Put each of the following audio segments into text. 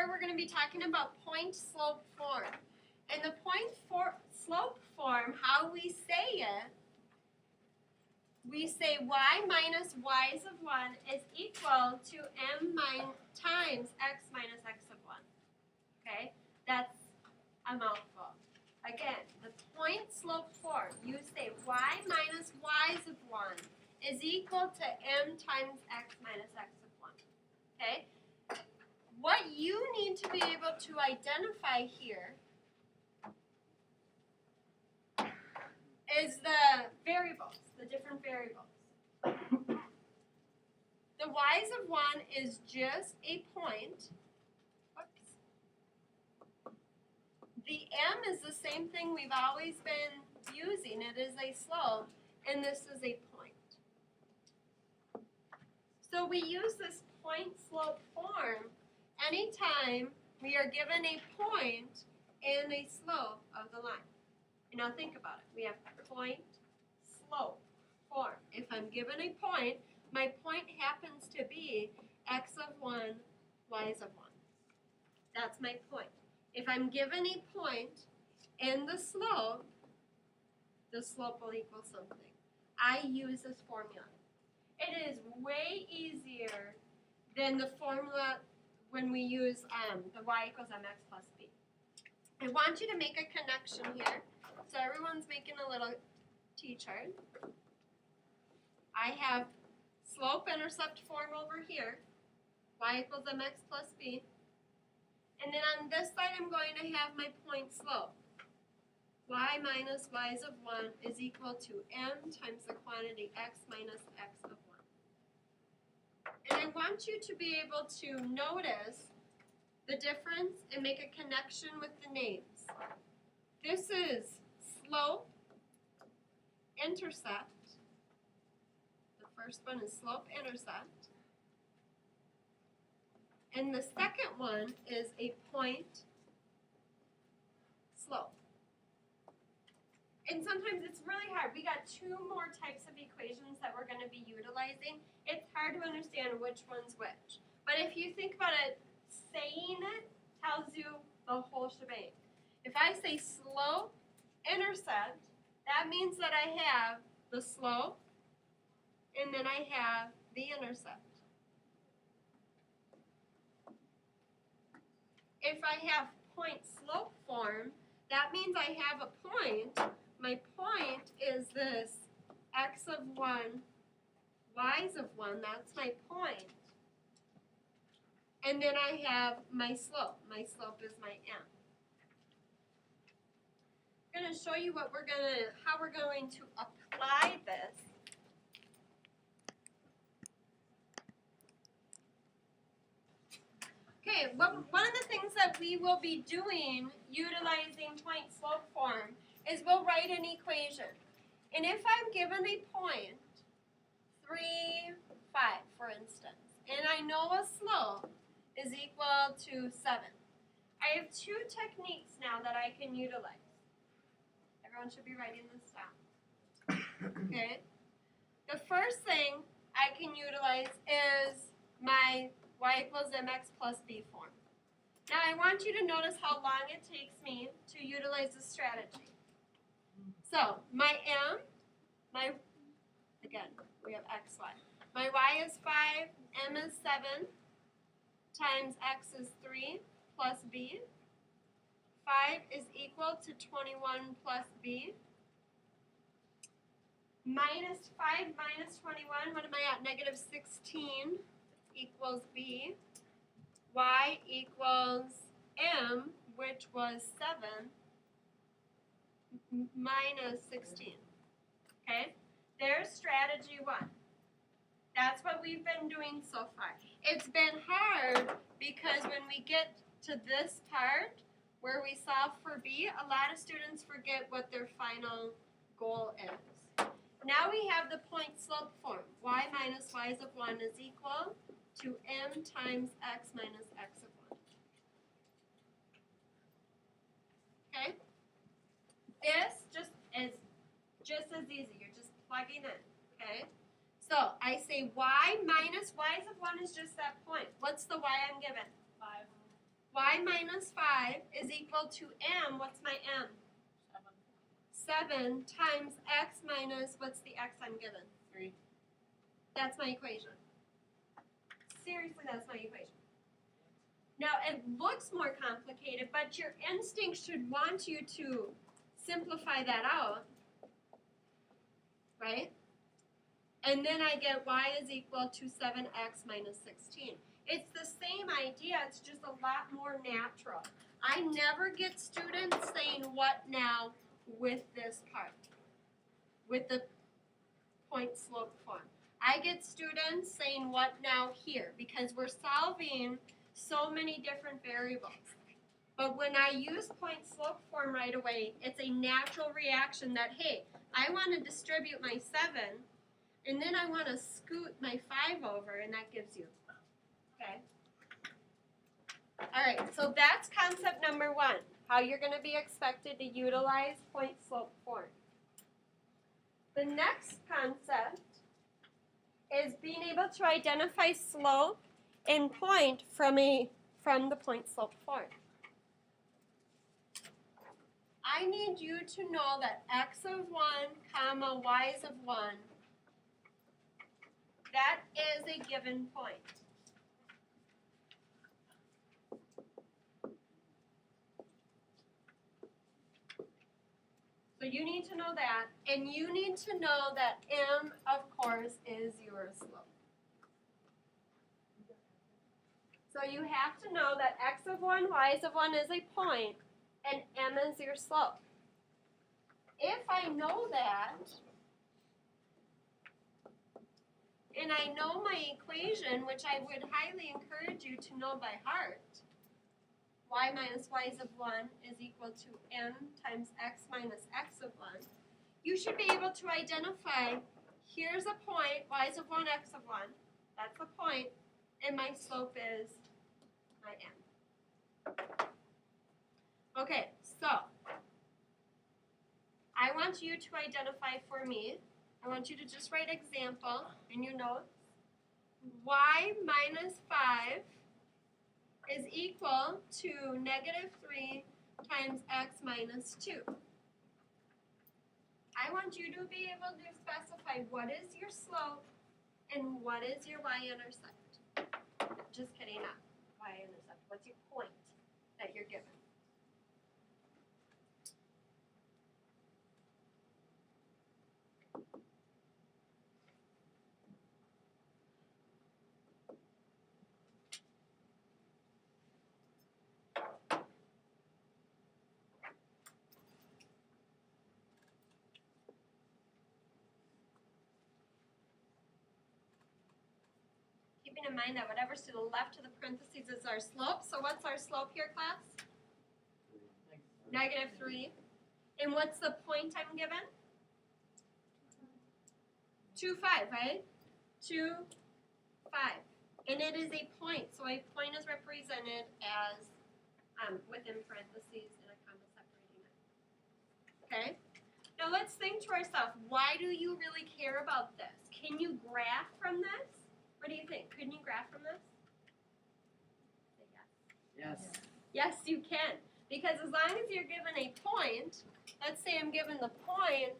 4, we're going to be talking about point-slope form. In the point-slope form, how we say it, we say y minus y's of 1 is equal to m times x minus x of 1. Okay? That's a mouthful. Again, the point-slope form, you say y minus y's of 1 is equal to m times x minus x of 1. Okay? What you need to be able to identify here is the variables, the different variables. The y's of 1 is just a point. Oops. The m is the same thing we've always been using. It is a slope, and this is a point. So we use this point-slope form anytime we are given a point and a slope of the line. And now think about it. We have point-slope form. If I'm given a point, my point happens to be x of 1, y's of 1. That's my point. If I'm given a point and the slope will equal something. I use this formula. It is way easier than the formula when we use the y equals mx plus b. I want you to make a connection here. So everyone's making a little t-chart. I have slope-intercept form over here, y equals mx plus b. And then on this side, I'm going to have my point slope. Y minus y's of 1 is equal to m times the quantity x minus x of 1. And I want you to be able to notice the difference and make a connection with the names. This is slope, intercept. The first one is slope, intercept. And the second one is a point, slope. And sometimes it's really hard. We got 2 more types of equations that we're going to be utilizing. It's hard to understand which one's which. But if you think about it, saying it tells you the whole shebang. If I say slope, intercept, that means that I have the slope and then I have the intercept. If I have point-slope form, that means I have a point. My point is this x of 1, y's of 1, that's my point. And then I have my slope. My slope is my m. I'm going to show you how we're going to apply this. Okay, one of the things that we will be doing utilizing point-slope form is we'll write an equation. And if I'm given a point, 3, 5, for instance, and I know a slope is equal to 7, I have 2 techniques now that I can utilize. Everyone should be writing this down. Okay? The first thing I can utilize is my y equals mx plus b form. Now I want you to notice how long it takes me to utilize this strategy. So my m, again, we have x, y. My y is 5, m is 7, times x is 3 plus b. 5 is equal to 21 plus b. Minus 5 minus 21, what am I at? Negative 16 equals b. Y equals m, which was 7, minus 16. Okay? There's strategy 1. That's what we've been doing so far. It's been hard because when we get to this part where we solve for b, a lot of students forget what their final goal is. Now we have the point-slope form. Y minus y's of 1 is equal to m times x minus x of 1. Okay? This is just as easy. You're just plugging in. Okay? So I say y minus y's of 1 is just that point. What's the y I'm given? 5. y minus 5 is equal to m, what's my m? 7 times x minus, what's the x I'm given? 3. That's my equation. Seriously, that's my equation. Now, it looks more complicated, but your instinct should want you to simplify that out, right? And then I get y is equal to 7x minus 16. It's the same idea, it's just a lot more natural. I never get students saying what now with this part, with the point slope form. I get students saying what now here, because we're solving so many different variables. But when I use point slope form right away, it's a natural reaction that, hey, I want to distribute my 7, and then I want to scoot my 5 over, and that gives you, okay? All right, so that's concept number 1, how you're going to be expected to utilize point slope form. The next concept is being able to identify slope and point from the point slope form. I need you to know that x of 1 comma y's of 1, that is a given point. So you need to know that, and you need to know that m, of course, is your slope. So you have to know that x of 1, y's of 1 is a point, and m is your slope. If I know that, and I know my equation, which I would highly encourage you to know by heart, y minus y's of 1 is equal to m times x minus x of 1, you should be able to identify, here's a point, y's of 1, x of 1, that's a point, and my slope is my m. Okay, so I want you to identify for me, I want you to just write example in your notes. Y minus 5 is equal to negative 3 times x minus 2. I want you to be able to specify what is your slope and what is your y-intercept. Just kidding, not y-intercept. What's your point that you're given? Keeping in mind that whatever's to the left of the parentheses is our slope. So what's our slope here, class? Negative 3. And what's the point I'm given? 2, 5, right? 2, 5. And it is a point. So a point is represented as within parentheses and a comma separating it. Okay? Now let's think to ourselves, why do you really care about this? Can you graph from this? What do you think? Couldn't you graph from this? Say yes. Yes. Yes, you can. Because as long as you're given a point, let's say I'm given the point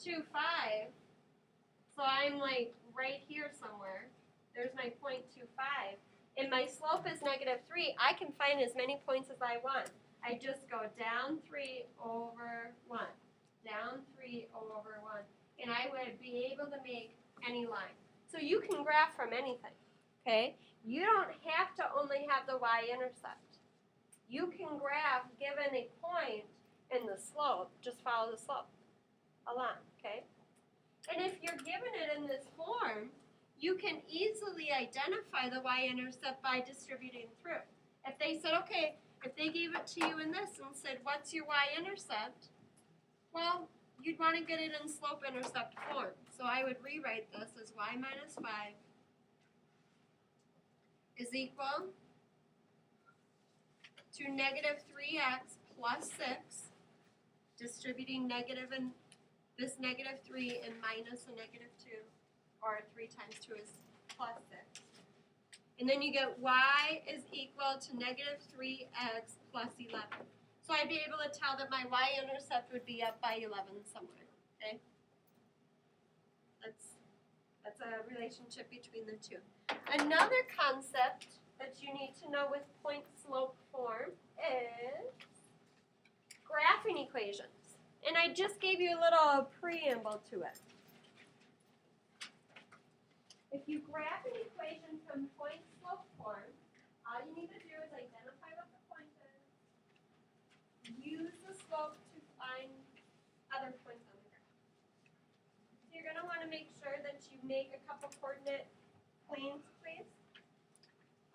2, 5. So I'm like right here somewhere. There's my point 2, 5. And my slope is negative 3. I can find as many points as I want. I just go down 3 over 1. Down 3 over 1. And I would be able to make any line. So you can graph from anything, okay? You don't have to only have the y-intercept. You can graph given a point and the slope, just follow the slope along, okay? And if you're given it in this form, you can easily identify the y-intercept by distributing through. If they said, okay, if they gave it to you in this and said, what's your y-intercept? Well, you'd want to get it in slope-intercept form. So I would rewrite this as y minus 5 is equal to negative 3x plus 6, distributing negative and this negative 3 and minus a negative 2, or 3 times 2 is plus 6. And then you get y is equal to negative 3x plus 11. So I'd be able to tell that my y-intercept would be up by 11 somewhere, okay? That's a relationship between the two. Another concept that you need to know with point-slope form is graphing equations. And I just gave you a little preamble to it. If you graph an equation from point-slope form, all you need to do is identify what the point is, use the slope to find other points on the graph. So you're going to want to make sure that you make a couple coordinate planes, please,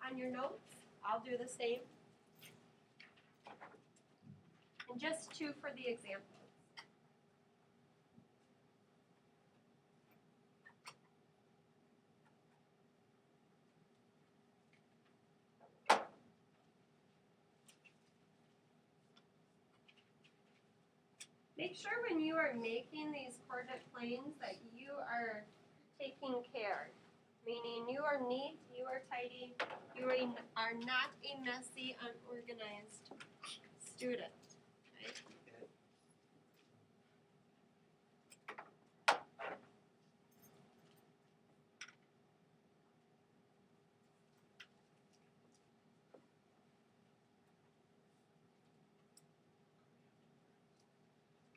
on your notes. I'll do the same. And just 2 for the examples. Make sure when you are making these coordinate planes that you are taking care, meaning you are neat, you are tidy, you are not a messy, unorganized student. Right?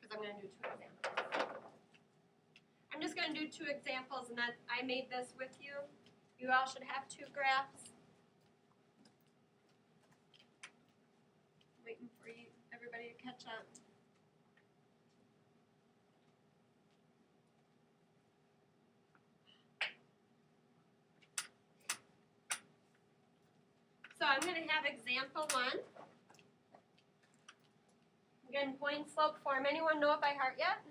Because I'm going to do 2 examples. I'm just going to do 2 examples, and that I made this with you. You all should have 2 graphs. Waiting for you, everybody to catch up. So I'm going to have example 1. Again, point slope form. Anyone know it by heart yet?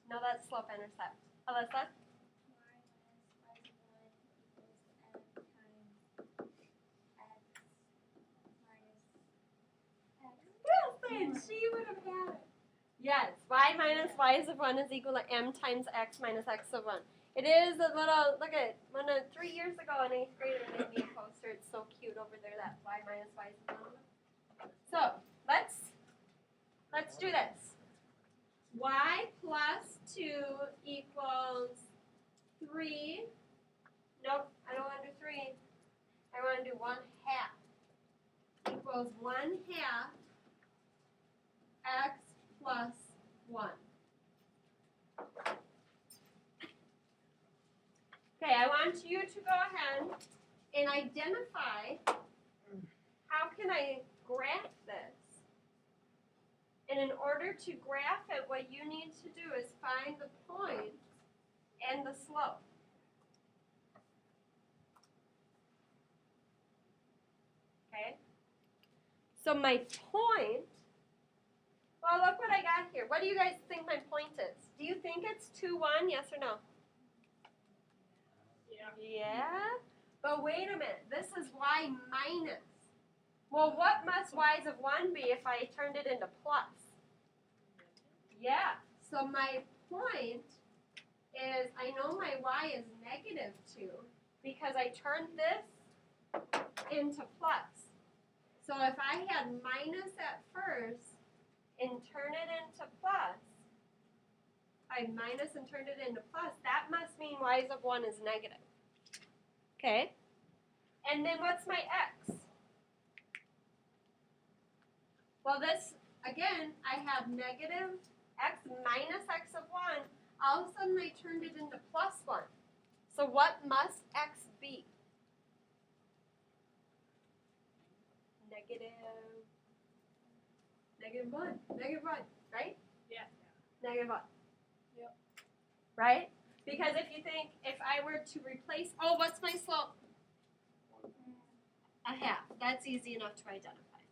No, that's slope intercept. Alyssa? Wilson, she would have had it. Yes, y minus y of 1 is equal to m times x minus x of 1. It is a little, look at, 3 years ago an 8th grader made me a poster. It's so cute over there, that y minus y of 1. So, let's do this. Y plus 2 equals 3. Nope, I don't want to do 3. I want to do 1/2. Equals 1/2 x plus 1. Okay, I want you to go ahead and identify how can I graph this. And in order to graph it, what you need to do is find the point and the slope. Okay? So my point, well, look what I got here. What do you guys think my point is? Do you think it's 2, 1, yes or no? Yeah? But wait a minute. This is y minus. Well, what must y's of 1 be if I turned it into plus? Yeah, so my point is, I know my y is negative 2 because I turned this into plus. So if I had minus at first and turn it into plus, I minus and turned it into plus, that must mean y's of 1 is negative. Okay? And then what's my x? Well, this, again, I have negative x minus x of 1. All of a sudden, I turned it into plus 1. So what must x be? Negative 1. Negative 1, right? Yeah. Negative 1. Yep. Right? Because if you think, if I were to replace, oh, what's my slope? 1/2. That's easy enough to identify.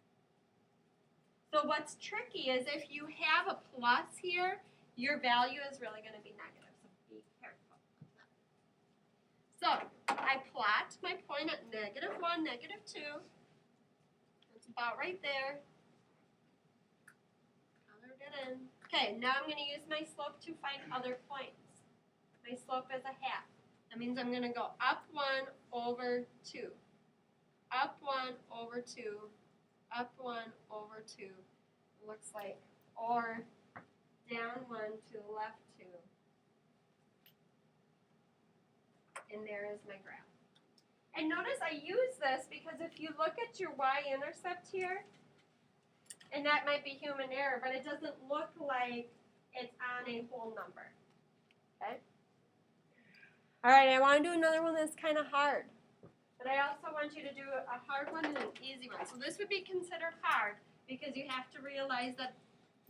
So what's tricky is if you have a plus here, your value is really going to be negative, so be careful. So I plot my point at -1, -2. That's about right there. Colored it in. Okay, now I'm going to use my slope to find other points. My slope is 1/2. That means I'm gonna go up 1 over 2. Up 1 over 2. Up 1 over 2. Looks like. Or down 1 to left 2. And there is my graph. And notice I use this because if you look at your y-intercept here, and that might be human error, but it doesn't look like it's on a whole number. Okay? All right, I want to do another one that's kind of hard. But I also want you to do a hard one and an easy one. So this would be considered hard because you have to realize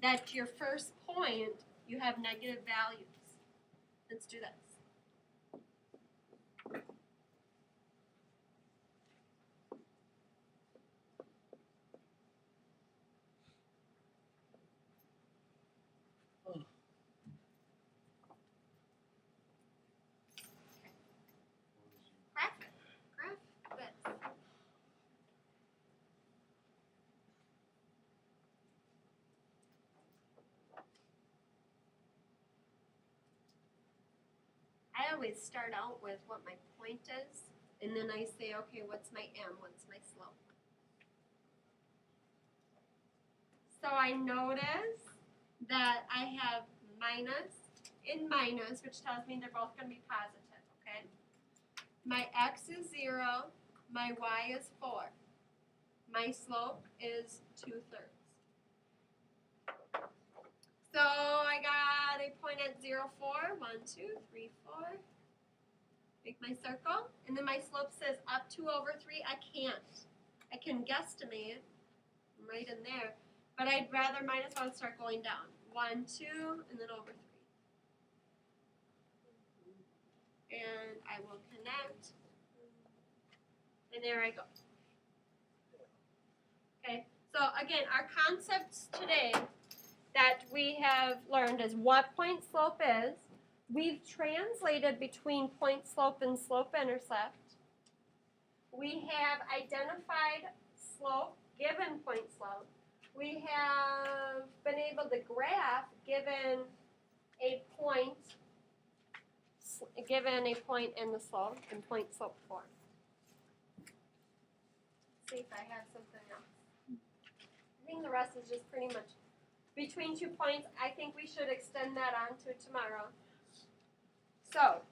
that your first point, you have negative values. Let's do this. Graph this. I always start out with what my point is, and then I say, okay, what's my m, what's my slope? So I notice that I have minus and minus, which tells me they're both going to be positive, okay? My x is 0, my y is 4. My slope is 2/3. So I got a point at 0, 4, 1, 2, 3, 4. Make my circle, and then my slope says up 2 over 3. I can guesstimate right in there, but I'd rather minus 1 start going down. 1, 2, and then over 3. And I will connect, and there I go. Okay, so again, our concepts today that we have learned is what point slope is. We've translated between point slope and slope intercept. We have identified slope given point slope. We have been able to graph given a point in the slope in point slope form. Let's see if I have something else. I think the rest is just pretty much between 2 points. I think we should extend that on to tomorrow. So,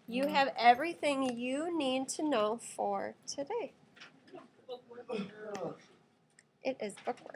you have everything you need to know for today. It is bookwork.